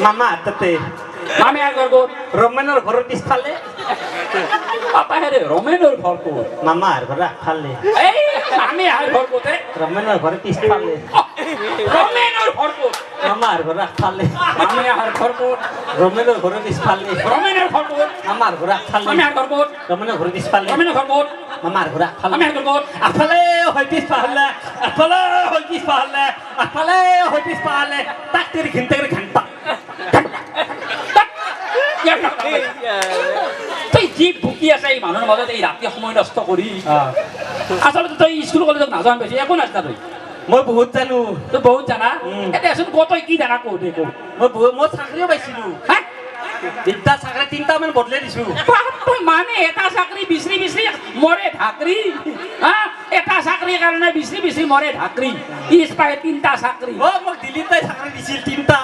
মামা তাতে মামী আর ঘর কোট রমেনের ঘরের পিছফালে পাপা হে রে রমেনের ঘর কোট মামা আর ঘর আগফালে এই মামী আর ঘর কোটে রমেনের ঘরের পিছফালে রমেনের ঘর কোট মামা আর ঘর আগফালে মামী আর ঘর কোট রমেনের ঘরের পিছফালে রমেনের ঘর কোট মামা আর ঘর আগফালে মামী আর ঘর কোট রমেনের ঘরের পিছফালে রমেনের ঘর কোট মামা আর ঘর আগফালে মামী আর ঘর কোট আগফালে হয় পিছফালে আগফালে হয় পিছফালে আগফালে হয় পিছফালে তাক তেরি ঘিনতে ঘন্টা তুই যি ভুকি আছে এই মানুহৰ মাজত এই ৰাতি সময় নষ্ট কৰি আচলতে তই স্কুল কলেজত নাজান পাইছি একো নাজানা তই মই বহুত জানো তই বহুত জানা এতিয়াচোন ক তই কি জানা কওঁ দে কওঁ মই চাকৰিও পাইছিলো হা তিনটা চাকৰি তিনটা মান বদলাই দিছো মানে এটা চাকৰি বিচৰি বিচৰি মৰে ঢাকৰি হা এটা চাকৰিৰ কাৰণে বিচৰি বিচৰি মৰে ঢাকৰি ইস পায় তিনটা চাকৰি অ মোক দিল্লীত তাই চাকৰি দিছিল তিনটা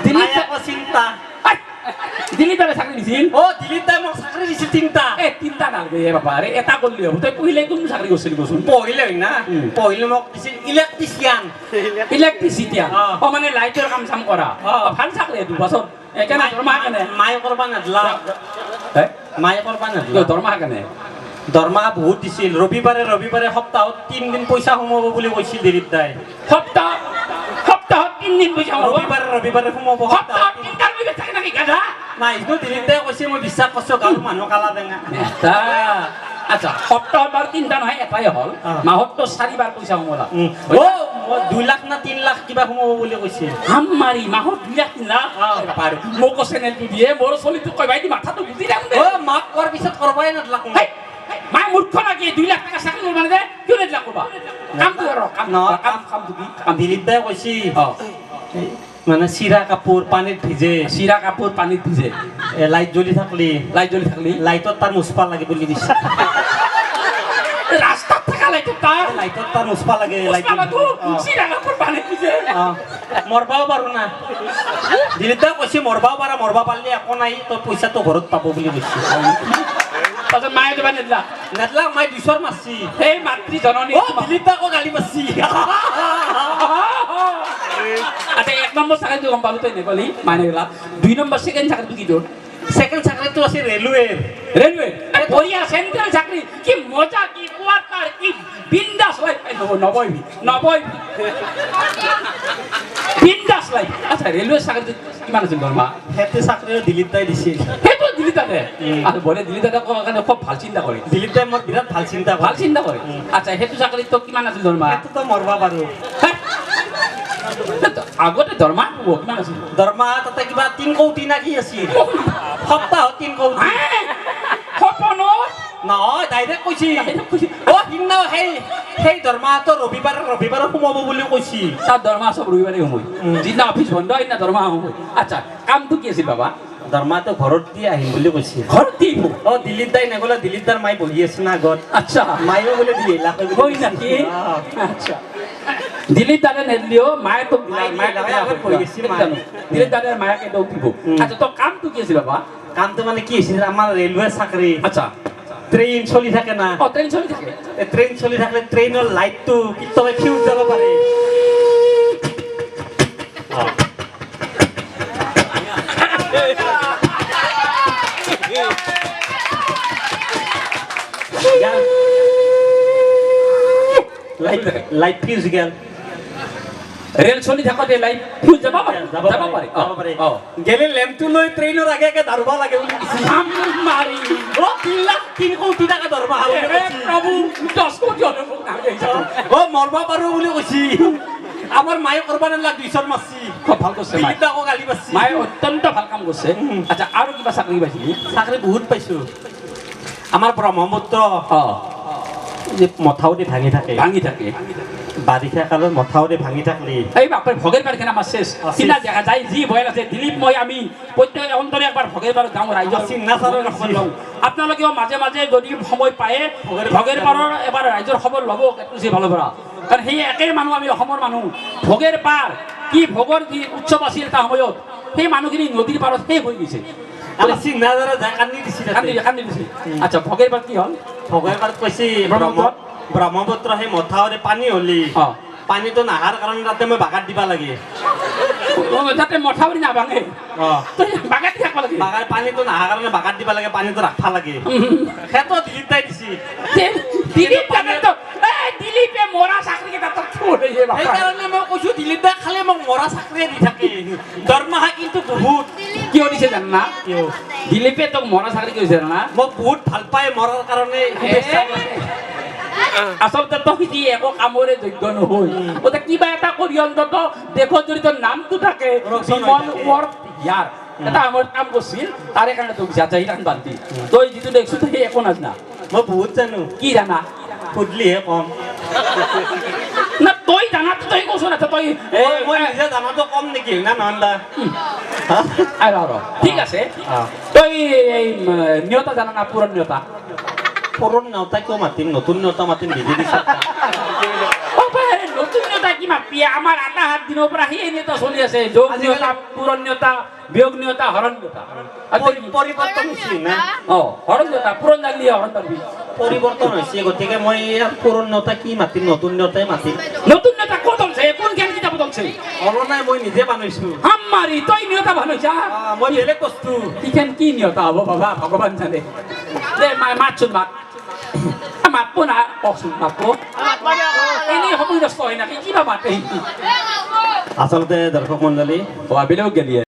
দিল্লীত আকৌ চিন্তা দিল্লীত তাই চাকৰি দিছিল অ দিল্লীত তাই মোক চাকৰি দিছিল তিনটা এ তিনটা নালগে বাবা আৰে এটা কৰিলি হ'ব তই পঢ়িলে কোন চাকৰি কৰিছিলি কচোন পঢ়িলে হয় না পঢ়িলে মোক দিছিল ইলেক্ট্ৰিচিয়ান ইলেক্ট্ৰিচিটিয়ান অ মানে লাইটৰ কাম চাম কৰা ভাল চাকৰি দুবছৰ একেনে দৰমহা কেনে মায়ে কৰবা নাদলা মায়ে কৰবা নাদলা দৰমহা কেনে দৰমহা বহুত দিছিল ৰবিবাৰে ৰবিবাৰে সপ্তাহত 3 দিন পইচা সোমাব বুলি কৈছিল দিলীপ দাই সপ্তাহত 3 দিন পইচা সোমাব ৰবিবাৰে ৰবিবাৰে সোমাব সপ্তাহত 3 দিন থাকে নাকি গাধা নাই এইটো দিলীপ দাই কৈছে মই বিশ্বাস কৰিছো গাঁৱৰ মানুহ কালা টেঙা আচ্ছা সপ্তাহত বাৰু 3টা নহয় এটাই হ'ল মাহততো 4বাৰ পইচা সোমালা অ 2 লাখ না 3 লাখ কিবা সোমাব বুলি কৈছিল হামাৰি মাহত 2 লাখ 3 লাখ পাৰো মোক চেনেলটো দিয়ে মোৰ চলিটো কইবাই দি মাথাটো গুজি যাম দে অ মাক কোৱাৰ পিছত কৰবাই নাদলাক মাই মূৰ্খ নাকি 2 লাখ টাকা চাকৰি মানে দে কিয় নেদলা কৰবা কামটো কৰ কামটো কি দিলীপ দাই কৈছি মানে চিৰা কাপোৰ পানীত ভিজে চিৰা কাপোৰ পানীত ভিজে লাইট জ্বলি থাকলি লাইটত তাৰ মুছপা লাগে বুলি দিছে ৰাস্তাত থাকা লাইটত তাৰ মুছপা লাগে চিৰা কাপোৰ পানীত ভিজে মৰবাও পাৰো না দিলীপ দাই কৈছে মৰবাও পাৰা মৰবা পাৰিলে একো নাই তই পইচাটো ঘৰত পাব বুলি কৈছে তাৰপিছত মায়ে দিবা নেদলা মায়ে 200 মাৰছি সেই মাতৃ জননী দিলীপ দাই আকৌ গালি মাৰছি আচ্ছা 1 নম্বৰ চাকৰিটো গম পালো তই নেপালি মানে গেলা 2 নম্বৰ সেকেন্ড চাকৰিটো কি তোৰ সেকেন্ড চাকৰিটো আছে ৰেলৱে বঢ়িয়া সেন্ট্ৰেল চাকৰি কি মজা কি কোৱাৰ্টাৰ কি বিন্দাস লাইফ নবই বিন্দাস লাইফ আচ্ছা ৰেলৱে চাকৰিটো কিমান আছিল দৰমহা সেইটো চাকৰিও দিলীপ দাই দিছিল সেইটো দিলীপ দাদে আৰু বলে দিলীপ দাদা কাৰণে খুব ভাল চিন্তা কৰে দিলীপ দাই মোৰ বিৰাট ভাল চিন্তা কৰে আচ্ছা সেইটো চাকৰিটো কিমান আছিল দৰমহা সেইটোতো মৰবা পাৰো আগতে দৰমহা কিমান আছিল দৰমহা তাতে কিবা 3 কোটি না কি আছিল সপ্তাহত 3 কোটি সপনৰ নহয় ডাইৰেক্ট কৈছি অ সিদিনা সেই দৰমহাটো ৰবিবাৰে সোমাব বুলি কৈছি তাৰ দৰমহা চব ৰবিবাৰে সোমাই যিদিনা অফিচ বন্ধ সেইদিনা দৰমহা সোমাই আচ্ছা কামটো কি আছিল বাবা দৰমহাটো ঘৰত দি আহিম বুলি কৈছিল ঘৰত দি অ দিলীপ দাই নগ'লে দিলীপ দাৰ মাই বহি আছে না আগত আচ্ছা মায়েও বোলে দি হয় নাকি আচ্ছা দিলীপ দাদা নেদলিও মায়ে তো দিলীপ দাদাৰ মায়াকে দৌ দিব আচ্ছা তোৰ কামটো কি আছিল বাবা কামটো মানে কি হৈছিল আমাৰ ৰেলৱে চাকৰি আচ্ছা ট্ৰেইন চলি থাকে না ট্ৰেইন চলি থাকে ট্ৰেইন চলি থাকিলে ট্ৰেইনৰ লাইটটো কেতিয়াবা ফিউজ যাব পাৰে লাইট ফিউজ গেল ৰেল চলি থাকোঁতে লাইট ফিউজ যাব পাৰে গেলে লেম্পটো লৈ ট্ৰেইনৰ আগে আগে ধৰবা লাগে বুলি মাৰি 3 কোটি টাকা ধৰবা প্ৰভু 10 কোটি অ মৰবা পাৰো বুলি কৈছি আমাৰ মায়ে কৰবা নালাগ 200 মাৰছি খুব ভাল কৰিছে আকৌ গালি মাৰছি মায়ে অত্যন্ত ভাল কাম কৰিছে আচ্ছা আৰু কিবা চাকৰি পাইছিলি চাকৰি বহুত পাইছো আমাৰ ব্ৰহ্মপুত্ৰ যে মথাউৰি ভাঙি থাকে বাৰিষা কালত মথাউৰি ভাঙি থাকলি এই বাপৰে ভগেৰ বাৰ কেনে আমাৰ শেষ চিনা দেখা যায় যি ভয় আছে দিলীপ মই আমি প্ৰত্যেক অন্তৰে একবাৰ ভগেৰ বাৰ গাঁও ৰাইজৰ খবৰ লওঁ আপোনালোকেও মাজে মাজে যদি সময় পায় ভগেৰ বাৰৰ এবাৰ ৰাইজৰ খবৰ ল'ব বেছি ভালৰ পৰা কাৰণ সেই একে মানুহ আমি অসমৰ মানুহ ভগেৰ পাৰ কি ভগৰ যি উৎসৱ আছিল এটা সময়ত সেই মানুহখিনি নদীৰ পাৰত শেষ হৈ গৈছে আচ্ছা ভগেৰ বাৰ কি হ'ল ভগেৰ বাৰত কৈছে ব্ৰহ্মপুত্ৰ সেই মথাউৰি পানী হলি পানীটো নাহাৰ কাৰণে তাতে মই বাগাত দিবা লাগে যাতে মথাউৰি নাভাঙে তই বাগাত থাকিব লাগে বাগাত পানীটো নাহাৰ কাৰণে বাগাত দিবা লাগে পানীটো ৰাখবা লাগে সেইটো দিলীপ দাই দিছি দিলীপ দাদাতো দিলীপে মৰা চাকৰি কেইটা তোক থৈ সেইকাৰণে মই কৈছো দিলীপ দাই খালি মোক মৰা চাকৰিয়ে দি থাকে দৰমহা কিন্তু বহুত কিয় দিছে জান না কিয় দিলীপে তোক মৰা চাকৰি কৰিছে না মোক বহুত ভাল পায় মৰাৰ কাৰণে আচলতে তই যি একো কামৰে যোগ্য নহয় গতিকে কিবা এটা কৰি অন্তত দেশত যদি তোৰ নামটো থাকে বিমল ৱৰ্ক ইয়াৰ এটা আমাৰ কাম কৰিছিল তাৰে কাৰণে তোক যাচাই ৰান বান্ধি তই যিটো দেখিছো তই একো নাজানা মই বহুত জানো কি জানা সুধলিহে কম না তই জানাতো তই কৈছ না তই মই নিজে জানাতো কম নেকি না নহন্দা ঠিক আছে তই নিয়তা জানা না পুৰণ নিয়তা পুরন নেওতা কেউ মাতিম নতুন নেওতা মাতিম বিজে দিছে নতুন নেতা কি মাতি আমাৰ আটা হাত দিনৰ পৰা সেই নেতা চলি আছে যোগ নেতা পুৰণ নেতা বিয়োগ নেতা হৰণ নেতা পৰিবৰ্তন হয়েছে না হৰণ নেতা পুৰণ জানলি হৰণ পারবি পরিবর্তন হয়েছে গতিকে মই পুরন নেওতা কি মাতিম নতুন নেওতাই মাতিম নতুন নেতা ক'ত আছে কোন জ্ঞান কিতাপ আছে হলো নাই মই নিজে বানাইছো আমাৰি তই নেতা বানাইছা মই বেলেগ বস্তু কিখান কি নেতা হ'ব বাবা ভগৱান জানে দে মাতচোন মাত মাতবো না কওকচোন মাতবো এনেই সময় নষ্ট হয় নাকি কিবা মাতে আচলতে দর্শক মন্ডলী আবেলিও গেলিয়ে